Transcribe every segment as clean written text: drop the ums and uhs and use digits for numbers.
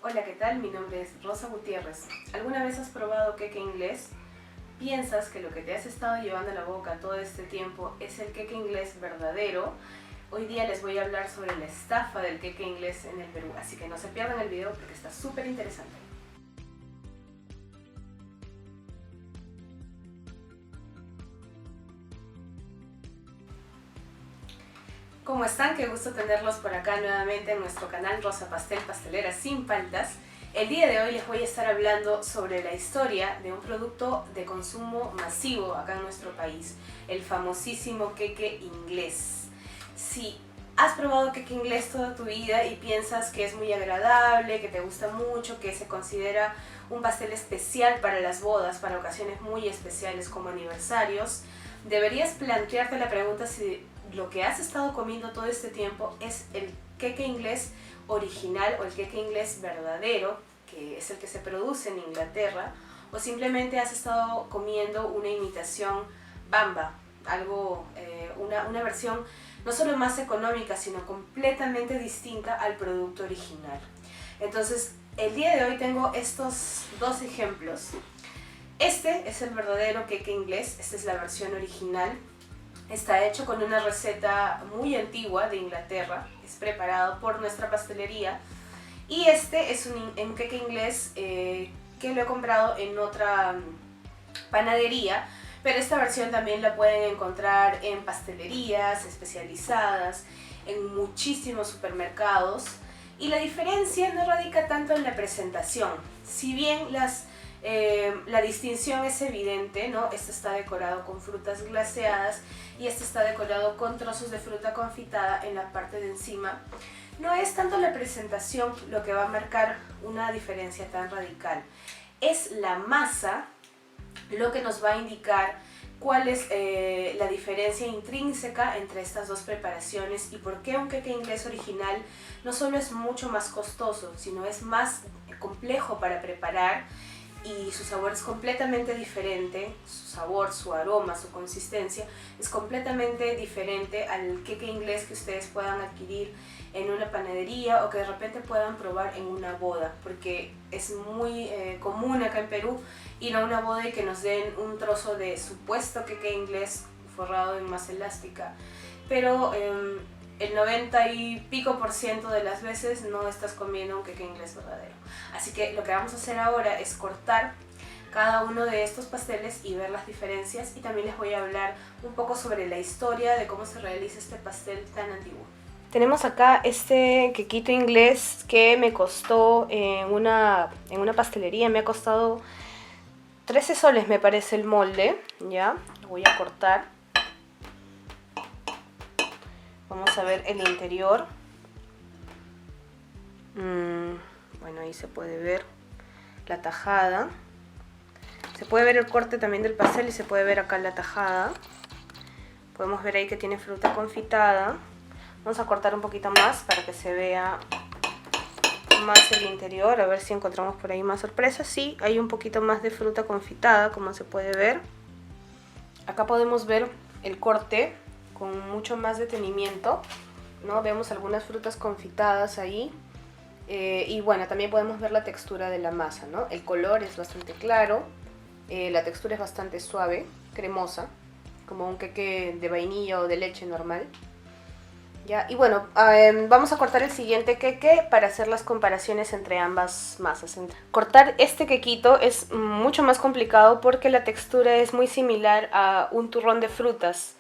Hola, ¿qué tal? Mi nombre es Rosa Gutiérrez. ¿Alguna vez has probado queque inglés? ¿Piensas que lo que te has estado llevando a la boca todo este tiempo es el queque inglés verdadero? Hoy día les voy a hablar sobre la estafa del queque inglés en el Perú, así que no se pierdan el video porque está súper interesante. ¿Cómo están? Qué gusto tenerlos por acá nuevamente en nuestro canal Rosa Pastel, pastelera sin paltas. El día de hoy les voy a estar hablando sobre la historia de un producto de consumo masivo acá en nuestro país, el famosísimo queque inglés. Si has probado queque inglés toda tu vida y piensas que es muy agradable, que te gusta mucho, que se considera un pastel especial para las bodas, para ocasiones muy especiales como aniversarios, deberías plantearte la pregunta si lo que has estado comiendo todo este tiempo es el queque inglés original o el queque inglés verdadero, que es el que se produce en Inglaterra, o simplemente has estado comiendo una imitación Bamba, una versión no solo más económica, sino completamente distinta al producto original. Entonces, el día de hoy tengo estos dos ejemplos. Este es el verdadero queque inglés, esta es la versión original. Está hecho con una receta muy antigua de Inglaterra, es preparado por nuestra pastelería. Y este es un queque inglés que lo he comprado en otra panadería, pero esta versión también la pueden encontrar en pastelerías especializadas, en muchísimos supermercados. Y la diferencia no radica tanto en la presentación, si bien la distinción es evidente, ¿no? Este está decorado con frutas glaseadas y este está decorado con trozos de fruta confitada en la parte de encima. No es tanto la presentación lo que va a marcar una diferencia tan radical, es la masa lo que nos va a indicar cuál es la diferencia intrínseca entre estas dos preparaciones y por qué un queque inglés original no solo es mucho más costoso, sino es más complejo para preparar y su sabor es completamente diferente, su sabor, su aroma, su consistencia es completamente diferente al queque inglés que ustedes puedan adquirir en una panadería o que de repente puedan probar en una boda, porque es muy común acá en Perú ir a una boda y que nos den un trozo de supuesto queque inglés forrado en masa elástica, pero el 90 y pico % de las veces no estás comiendo un queque inglés verdadero. Así que lo que vamos a hacer ahora es cortar cada uno de estos pasteles y ver las diferencias, y también les voy a hablar un poco sobre la historia de cómo se realiza este pastel tan antiguo. Tenemos acá este quequito inglés que me costó en una pastelería, me ha costado 13 soles me parece el molde, ya, lo voy a cortar. Vamos a ver el interior. Bueno, ahí se puede ver la tajada. Se puede ver el corte también del pastel y se puede ver acá la tajada. Podemos ver ahí que tiene fruta confitada. Vamos a cortar un poquito más para que se vea más el interior. A ver si encontramos por ahí más sorpresas. Sí, hay un poquito más de fruta confitada, como se puede ver. Acá podemos ver el corte con mucho más detenimiento, ¿no? Vemos algunas frutas confitadas ahí. Y bueno, también podemos ver la textura de la masa, ¿no? El color es bastante claro, la textura es bastante suave, cremosa, como un queque de vainilla o de leche normal. ¿Ya? Y bueno, vamos a cortar el siguiente queque para hacer las comparaciones entre ambas masas. Cortar este quequito es mucho más complicado porque la textura es muy similar a un turrón de frutas.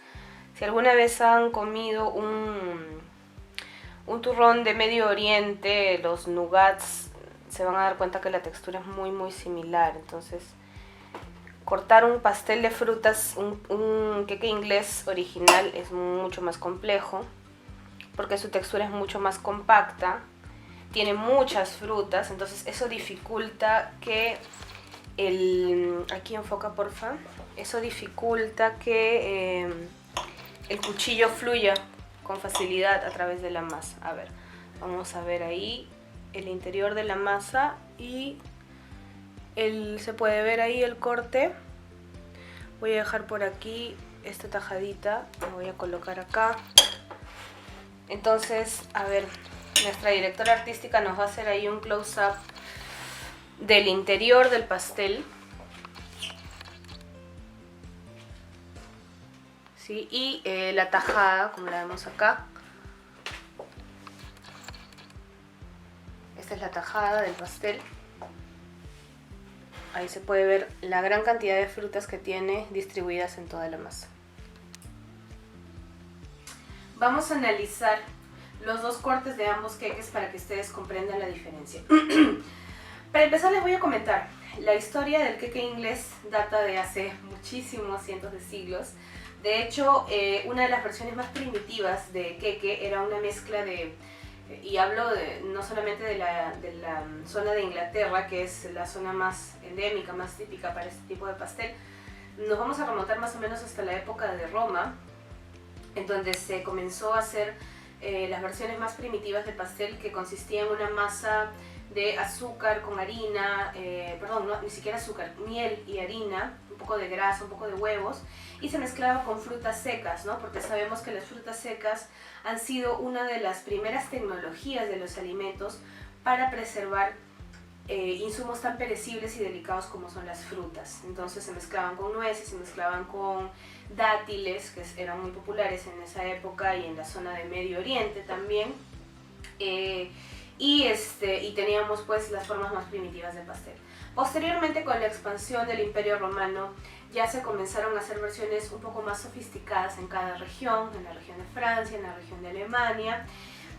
Si alguna vez han comido un turrón de Medio Oriente, los nougats, se van a dar cuenta que la textura es muy similar. Entonces, cortar un pastel de frutas, un queque inglés original, es mucho más complejo porque su textura es mucho más compacta, tiene muchas frutas, entonces eso dificulta que aquí enfoca porfa, eso dificulta que el cuchillo fluya con facilidad a través de la masa. A ver, vamos a ver ahí el interior de la masa y se puede ver ahí el corte. Voy a dejar por aquí esta tajadita, la voy a colocar acá. Entonces, a ver, nuestra directora artística nos va a hacer ahí un close-up del interior del pastel. ¿Sí? Y la tajada, como la vemos acá. Esta es la tajada del pastel. Ahí se puede ver la gran cantidad de frutas que tiene distribuidas en toda la masa. Vamos a analizar los dos cortes de ambos queques para que ustedes comprendan la diferencia. Para empezar les voy a comentar, la historia del queque inglés data de hace muchísimos cientos de siglos. De hecho, una de las versiones más primitivas de queque era una mezcla de, y hablo no solamente de la zona de Inglaterra, que es la zona más endémica, más típica para este tipo de pastel. Nos vamos a remontar más o menos hasta la época de Roma, en donde se comenzó a hacer las versiones más primitivas del pastel, que consistía en una masa de azúcar con harina, perdón, no, ni siquiera azúcar, miel y harina, un poco de grasa, un poco de huevos, y se mezclaba con frutas secas, ¿no? Porque sabemos que las frutas secas han sido una de las primeras tecnologías de los alimentos para preservar insumos tan perecibles y delicados como son las frutas. Entonces se mezclaban con nueces, se mezclaban con dátiles, que eran muy populares en esa época y en la zona de Medio Oriente también. Y teníamos pues las formas más primitivas de pastel. Posteriormente, con la expansión del Imperio Romano, ya se comenzaron a hacer versiones un poco más sofisticadas en cada región, en la región de Francia, en la región de Alemania,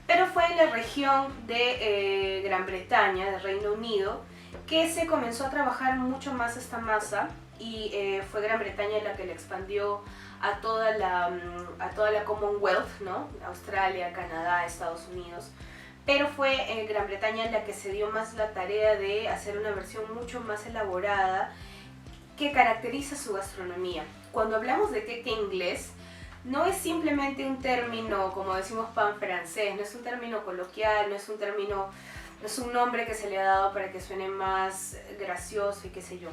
pero fue en la región de Gran Bretaña, del Reino Unido, que se comenzó a trabajar mucho más esta masa, y fue Gran Bretaña la que le expandió a toda la Commonwealth, ¿no? Australia, Canadá, Estados Unidos. Pero fue Gran Bretaña la que se dio más la tarea de hacer una versión mucho más elaborada que caracteriza su gastronomía. Cuando hablamos de queque inglés, no es simplemente un término, como decimos, pan francés, no es un término coloquial, no es un nombre que se le ha dado para que suene más gracioso y qué sé yo.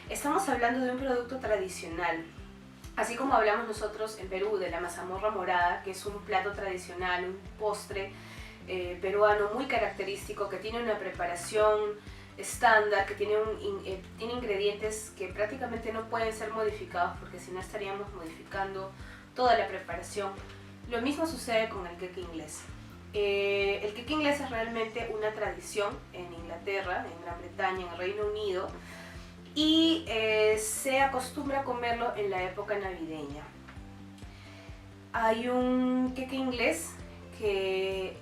Estamos hablando de un producto tradicional. Así como hablamos nosotros en Perú de la mazamorra morada, que es un plato tradicional, un postre peruano muy característico, que tiene una preparación estándar, que tiene ingredientes que prácticamente no pueden ser modificados, porque si no estaríamos modificando toda la preparación. Lo mismo sucede con el queque inglés. El queque inglés es realmente una tradición en Inglaterra, en Gran Bretaña, en el Reino Unido, y se acostumbra a comerlo en la época navideña. Hay un queque inglés que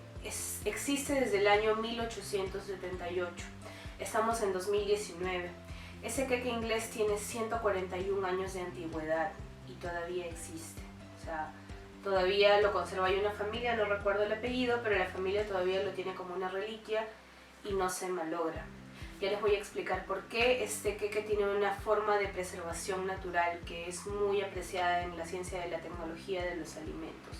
existe desde el año 1878. Estamos en 2019. Ese queque inglés tiene 141 años de antigüedad y todavía existe. O sea, todavía lo conserva. Hay una familia, no recuerdo el apellido, pero la familia todavía lo tiene como una reliquia y no se malogra. Ya les voy a explicar por qué este queque tiene una forma de preservación natural que es muy apreciada en la ciencia de la tecnología de los alimentos.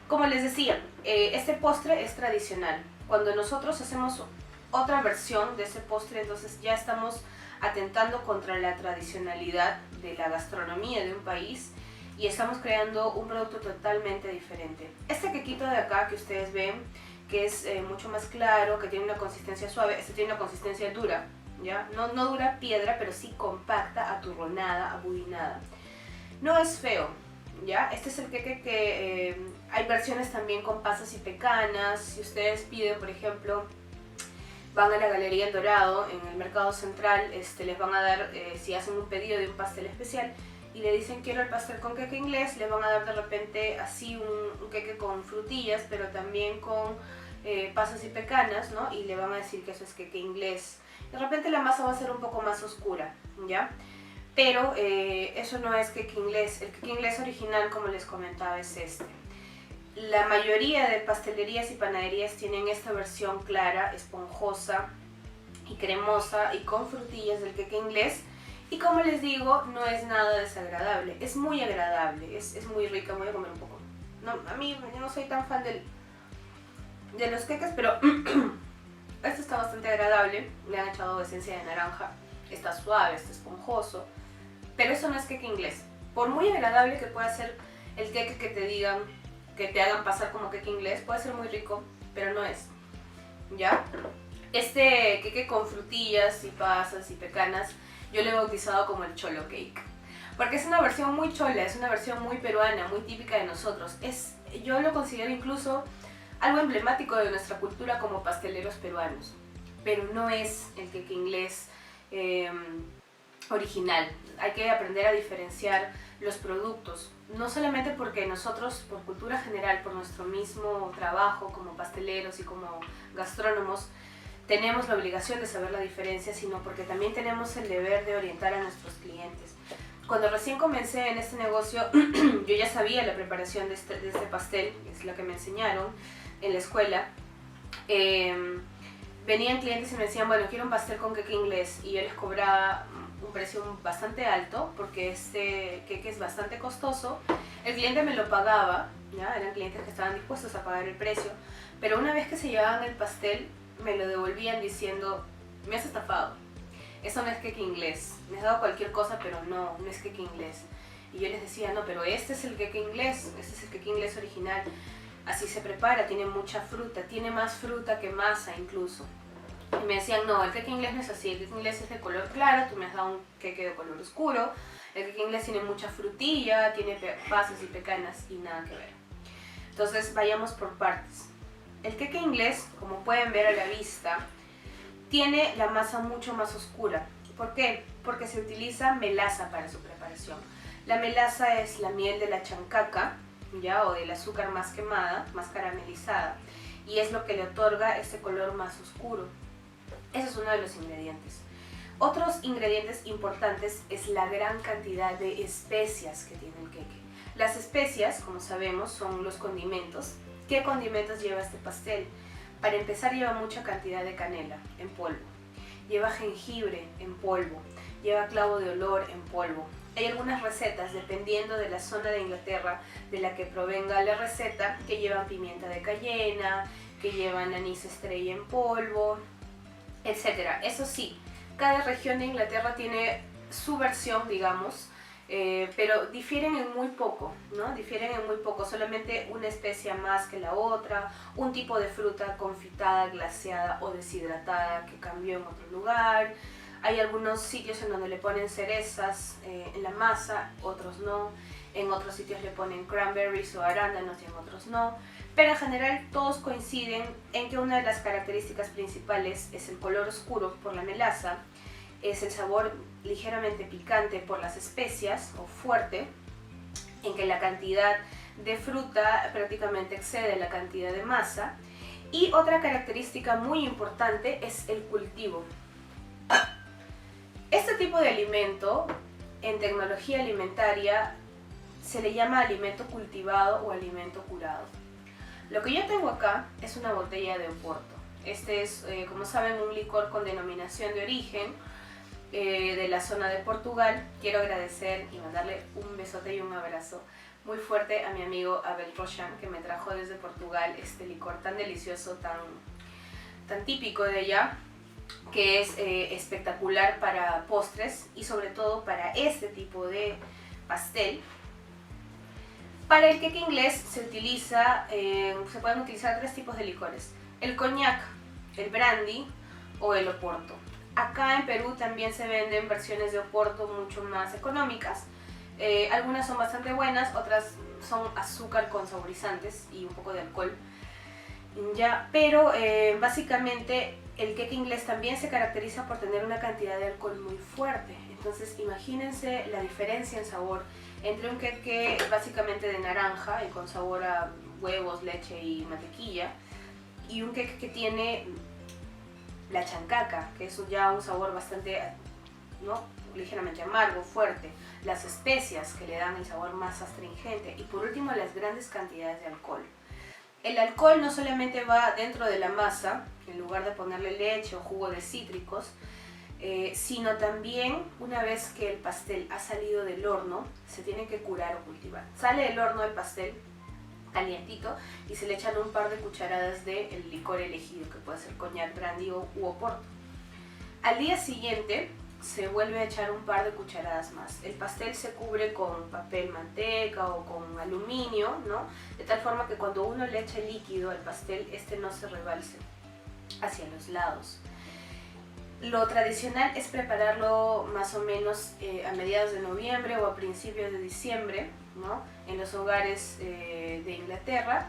Como les decía, este postre es tradicional. Cuando nosotros hacemos otra versión de ese postre, entonces ya estamos atentando contra la tradicionalidad de la gastronomía de un país y estamos creando un producto totalmente diferente. Este quequito de acá que ustedes ven, que es mucho más claro, que tiene una consistencia suave, este tiene una consistencia dura, ¿ya? No dura piedra, pero sí compacta, aturronada, abudinada. No es feo, ¿ya? Este es el queque que hay versiones también con pasas y pecanas. Si ustedes piden, por ejemplo, van a la Galería El Dorado, en el Mercado Central, les van a dar, si hacen un pedido de un pastel especial y le dicen quiero el pastel con queque inglés, les van a dar de repente así un queque con frutillas, pero también con pasas y pecanas, ¿no? Y le van a decir que eso es queque inglés. De repente la masa va a ser un poco más oscura, ¿ya? Pero eso no es queque inglés. El queque inglés original, como les comentaba, es este. La mayoría de pastelerías y panaderías tienen esta versión clara, esponjosa y cremosa y con frutillas del queque inglés. Y como les digo, no es nada desagradable, es muy agradable, es muy rica. Voy a comer un poco. No, a mí no soy tan fan de los queques, pero este está bastante agradable. Le han echado esencia de naranja, está suave, está esponjoso. Pero eso no es queque inglés. Por muy agradable que pueda ser el queque que te digan, que te hagan pasar como queque inglés, puede ser muy rico, pero no es, ¿ya? Este queque con frutillas y pasas y pecanas, yo lo he bautizado como el cholo cake. Porque es una versión muy chola, es una versión muy peruana, muy típica de nosotros. Yo lo considero incluso algo emblemático de nuestra cultura como pasteleros peruanos. Pero no es el queque inglés original. Hay que aprender a diferenciar los productos. No solamente porque nosotros, por cultura general, por nuestro mismo trabajo como pasteleros y como gastrónomos, tenemos la obligación de saber la diferencia, sino porque también tenemos el deber de orientar a nuestros clientes. Cuando recién comencé en este negocio, yo ya sabía la preparación de este pastel, que es la que me enseñaron en la escuela. Venían clientes y me decían, bueno, quiero un pastel con queque inglés, y yo les cobraba un precio bastante alto porque este queque es bastante costoso. El cliente me lo pagaba, ¿ya? Eran clientes que estaban dispuestos a pagar el precio, pero una vez que se llevaban el pastel me lo devolvían diciendo, me has estafado, eso no es queque inglés, me has dado cualquier cosa pero no es queque inglés. Y yo les decía, no, pero este es el queque inglés, este es el queque inglés original, así se prepara, tiene mucha fruta, tiene más fruta que masa incluso. Y me decían, no, el queque inglés no es así, el queque inglés es de color claro, tú me has dado un queque de color oscuro, el queque inglés tiene mucha frutilla, tiene pasas y pecanas y nada que ver. Entonces vayamos por partes. El queque inglés, como pueden ver a la vista, tiene la masa mucho más oscura. ¿Por qué? Porque se utiliza melaza para su preparación. La melaza es la miel de la chancaca, ¿ya? O del azúcar más quemada, más caramelizada, y es lo que le otorga ese color más oscuro. Ese es uno de los ingredientes. Otros ingredientes importantes es la gran cantidad de especias que tiene el queque. Las especias, como sabemos, son los condimentos. ¿Qué condimentos lleva este pastel? Para empezar, lleva mucha cantidad de canela en polvo, lleva jengibre en polvo, lleva clavo de olor en polvo. Hay algunas recetas, dependiendo de la zona de Inglaterra de la que provenga la receta, que llevan pimienta de cayena, que llevan anís estrella en polvo, etc. Eso sí, cada región de Inglaterra tiene su versión, digamos, pero difieren en muy poco, ¿no? Difieren en muy poco, solamente una especia más que la otra, un tipo de fruta confitada, glaseada o deshidratada que cambió en otro lugar. Hay algunos sitios en donde le ponen cerezas en la masa, otros no. En otros sitios le ponen cranberries o arándanos y en otros no. Pero en general todos coinciden en que una de las características principales es el color oscuro por la melaza, es el sabor ligeramente picante por las especias o fuerte, en que la cantidad de fruta prácticamente excede la cantidad de masa. Y otra característica muy importante es el cultivo. Este tipo de alimento, en tecnología alimentaria, se le llama alimento cultivado o alimento curado. Lo que yo tengo acá es una botella de Oporto. Este es, como saben, un licor con denominación de origen de la zona de Portugal. Quiero agradecer y mandarle un besote y un abrazo muy fuerte a mi amigo Abel Rochan, que me trajo desde Portugal este licor tan delicioso, tan típico de allá, que es espectacular para postres y sobre todo para este tipo de pastel. Para el queque inglés se pueden utilizar tres tipos de licores: el coñac, el brandy o el oporto. Acá en Perú también se venden versiones de oporto mucho más económicas. Algunas son bastante buenas, otras son azúcar con saborizantes y un poco de alcohol. Ya, pero básicamente el queque inglés también se caracteriza por tener una cantidad de alcohol muy fuerte. Entonces imagínense la diferencia en sabor entre un queque básicamente de naranja y con sabor a huevos, leche y mantequilla, y un queque que tiene la chancaca, que es ya un sabor bastante, ¿no?, ligeramente amargo, fuerte, las especias que le dan el sabor más astringente, y por último las grandes cantidades de alcohol. El alcohol no solamente va dentro de la masa, en lugar de ponerle leche o jugo de cítricos, sino también una vez que el pastel ha salido del horno, se tiene que curar o cultivar. Sale del horno el pastel calientito y se le echan un par de cucharadas del licor elegido, que puede ser coñac, brandy u oporto. Al día siguiente se vuelve a echar un par de cucharadas más. El pastel se cubre con papel manteca o con aluminio, ¿no?, de tal forma que cuando uno le echa el líquido al pastel, este no se rebalse. hacia los lados. Lo tradicional es prepararlo más o menos a mediados de noviembre o a principios de diciembre, ¿no? En los hogares de Inglaterra.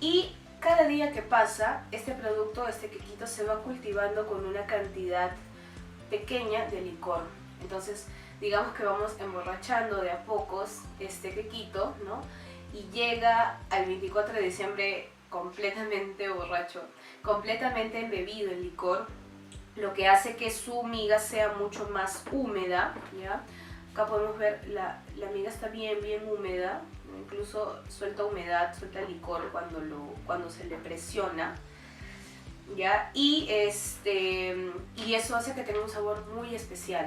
Y cada día que pasa, este producto, este quequito, se va cultivando con una cantidad pequeña de licor. Entonces, digamos que vamos emborrachando de a pocos este quequito, ¿no? Y llega al 24 de diciembre completamente borracho, completamente embebido en licor, lo que hace que su miga sea mucho más húmeda, ¿ya? Acá podemos ver, la miga está bien húmeda, incluso suelta humedad, suelta licor cuando se le presiona, ¿ya? Y eso hace que tenga un sabor muy especial.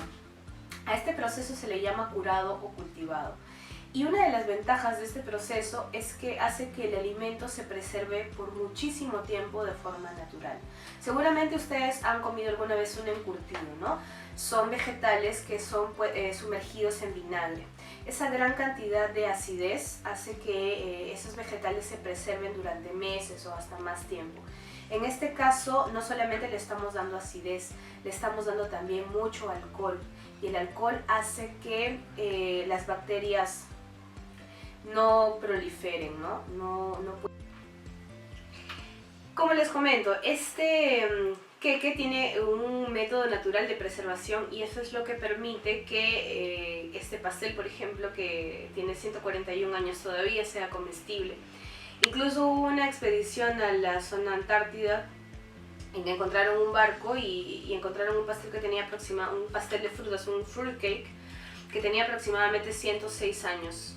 A este proceso se le llama curado o cultivado. Y una de las ventajas de este proceso es que hace que el alimento se preserve por muchísimo tiempo de forma natural. Seguramente ustedes han comido alguna vez un encurtido, ¿no? Son vegetales que son sumergidos en vinagre. Esa gran cantidad de acidez hace que esos vegetales se preserven durante meses o hasta más tiempo. En este caso, no solamente le estamos dando acidez, le estamos dando también mucho alcohol. Y el alcohol hace que las bacterias no proliferen, ¿no? Como les comento, este queque tiene un método natural de preservación y eso es lo que permite que este pastel, por ejemplo, que tiene 141 años todavía, sea comestible. Incluso hubo una expedición a la zona antártida en que encontraron un barco y encontraron un pastel que tenía un pastel de frutas, un fruitcake, que tenía aproximadamente 106 años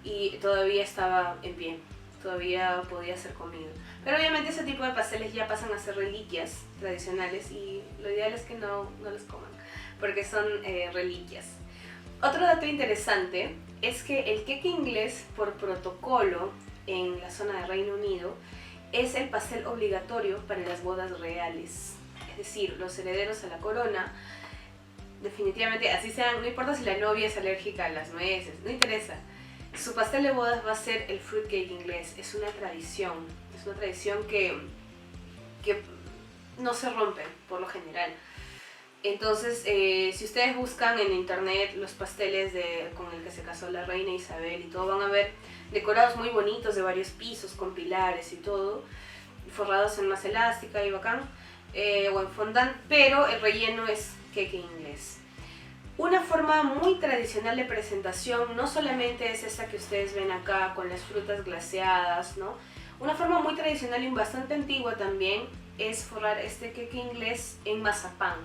y todavía estaba en pie, todavía podía ser comido. Pero obviamente ese tipo de pasteles ya pasan a ser reliquias tradicionales y lo ideal es que no los coman, porque son reliquias. Otro dato interesante es que el queque inglés, por protocolo en la zona de Reino Unido, es el pastel obligatorio para las bodas reales. Es decir, los herederos a la corona, definitivamente, así sean, no importa si la novia es alérgica a las nueces, no interesa. Su pastel de bodas va a ser el fruitcake inglés. Es una tradición que no se rompe por lo general. Entonces, si ustedes buscan en internet los pasteles con el que se casó la reina Isabel y todo, van a ver decorados muy bonitos de varios pisos con pilares y todo, forrados en masa elástica y bacán, o en fondant, pero el relleno es queque inglés. Una forma muy tradicional de presentación no solamente es esta que ustedes ven acá con las frutas glaseadas, ¿no? Una forma muy tradicional y bastante antigua también es forrar este queque inglés en mazapán.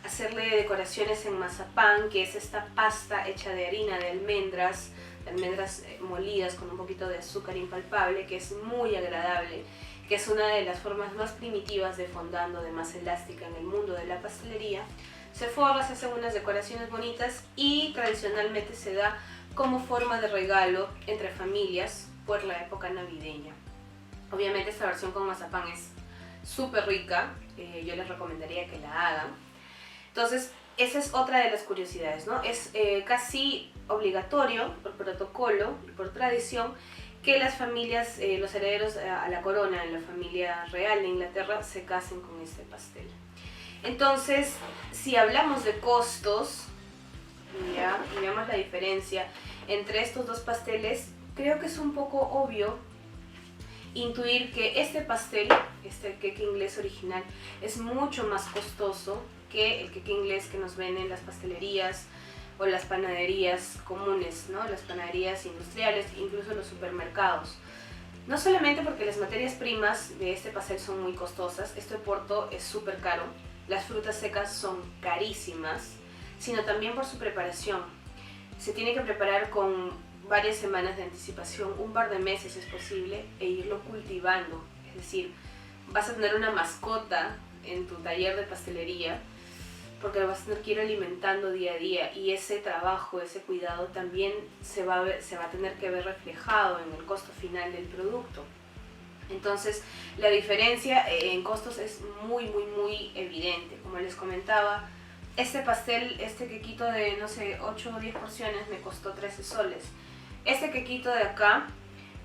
Hacerle decoraciones en mazapán, que es esta pasta hecha de harina de almendras molidas con un poquito de azúcar impalpable, que es muy agradable, que es una de las formas más primitivas de fondant o de masa elástica en el mundo de la pastelería. Se forra, se hacen unas decoraciones bonitas y tradicionalmente se da como forma de regalo entre familias por la época navideña. Obviamente esta versión con mazapán es súper rica, yo les recomendaría que la hagan. Entonces, esa es otra de las curiosidades, ¿no? Es casi obligatorio por protocolo y por tradición que las familias, los herederos a la corona en la familia real de Inglaterra se casen con este pastel. Entonces, si hablamos de costos, ¿ya? Y vemos la diferencia entre estos dos pasteles, creo que es un poco obvio intuir que este pastel, este queque inglés original, es mucho más costoso que el queque inglés que nos ven en las pastelerías o las panaderías comunes, ¿no? Las panaderías industriales, incluso en los supermercados. No solamente porque las materias primas de este pastel son muy costosas, este Oporto es súper caro, las frutas secas son carísimas, sino también por su preparación. Se tiene que preparar con varias semanas de anticipación, un par de meses es posible, e irlo cultivando. Es decir, vas a tener una mascota en tu taller de pastelería porque lo vas a tener que ir alimentando día a día, y ese trabajo, ese cuidado también se va a tener que ver reflejado en el costo final del producto. Entonces la diferencia en costos es muy evidente. Como les comentaba, este pastel, este quequito de no sé 8 o 10 porciones me costó 13 soles. Este quequito de acá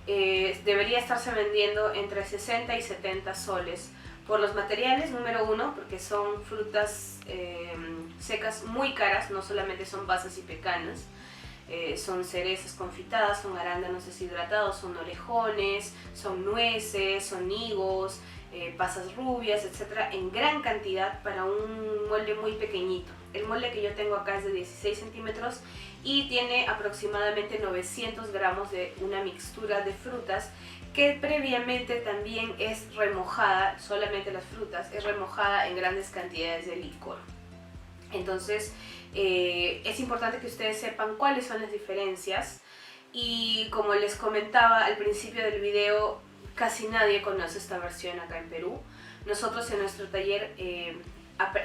debería estarse vendiendo entre 60 y 70 soles Por los materiales, número uno, porque son frutas secas muy caras, no solamente son pasas y pecanas. Son cerezas confitadas, son arándanos deshidratados, son orejones, son nueces, son higos, pasas rubias, etcétera, en gran cantidad para un molde muy pequeñito. El molde que yo tengo acá es de 16 centímetros y tiene aproximadamente 900 gramos de una mixtura de frutas que previamente también es remojada, solamente las frutas, es remojada en grandes cantidades de licor. Entonces es importante que ustedes sepan cuáles son las diferencias, y como les comentaba al principio del video, casi nadie conoce esta versión acá en Perú. Nosotros en nuestro taller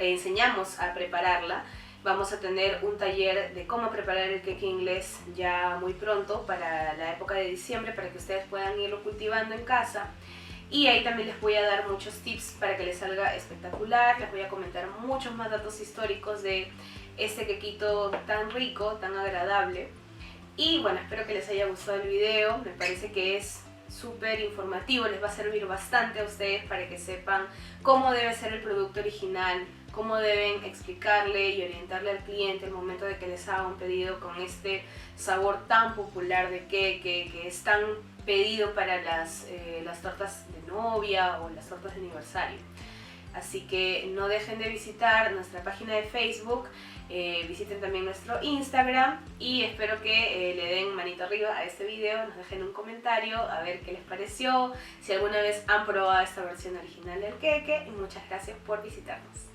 enseñamos a prepararla. Vamos a tener un taller de cómo preparar el queque inglés ya muy pronto, para la época de diciembre, para que ustedes puedan irlo cultivando en casa. Y ahí también les voy a dar muchos tips para que les salga espectacular. Les voy a comentar muchos más datos históricos de este quequito tan rico, tan agradable. Y bueno, espero que les haya gustado el video. Me parece que es súper informativo, les va a servir bastante a ustedes para que sepan cómo debe ser el producto original, cómo deben explicarle y orientarle al cliente el momento de que les haga un pedido con este sabor tan popular de queque, que es tan pedido para las tortas de novia o las tortas de aniversario. Así que no dejen de visitar nuestra página de Facebook, visiten también nuestro Instagram, y espero que le den manito arriba a este video, nos dejen un comentario a ver qué les pareció, si alguna vez han probado esta versión original del queque, y muchas gracias por visitarnos.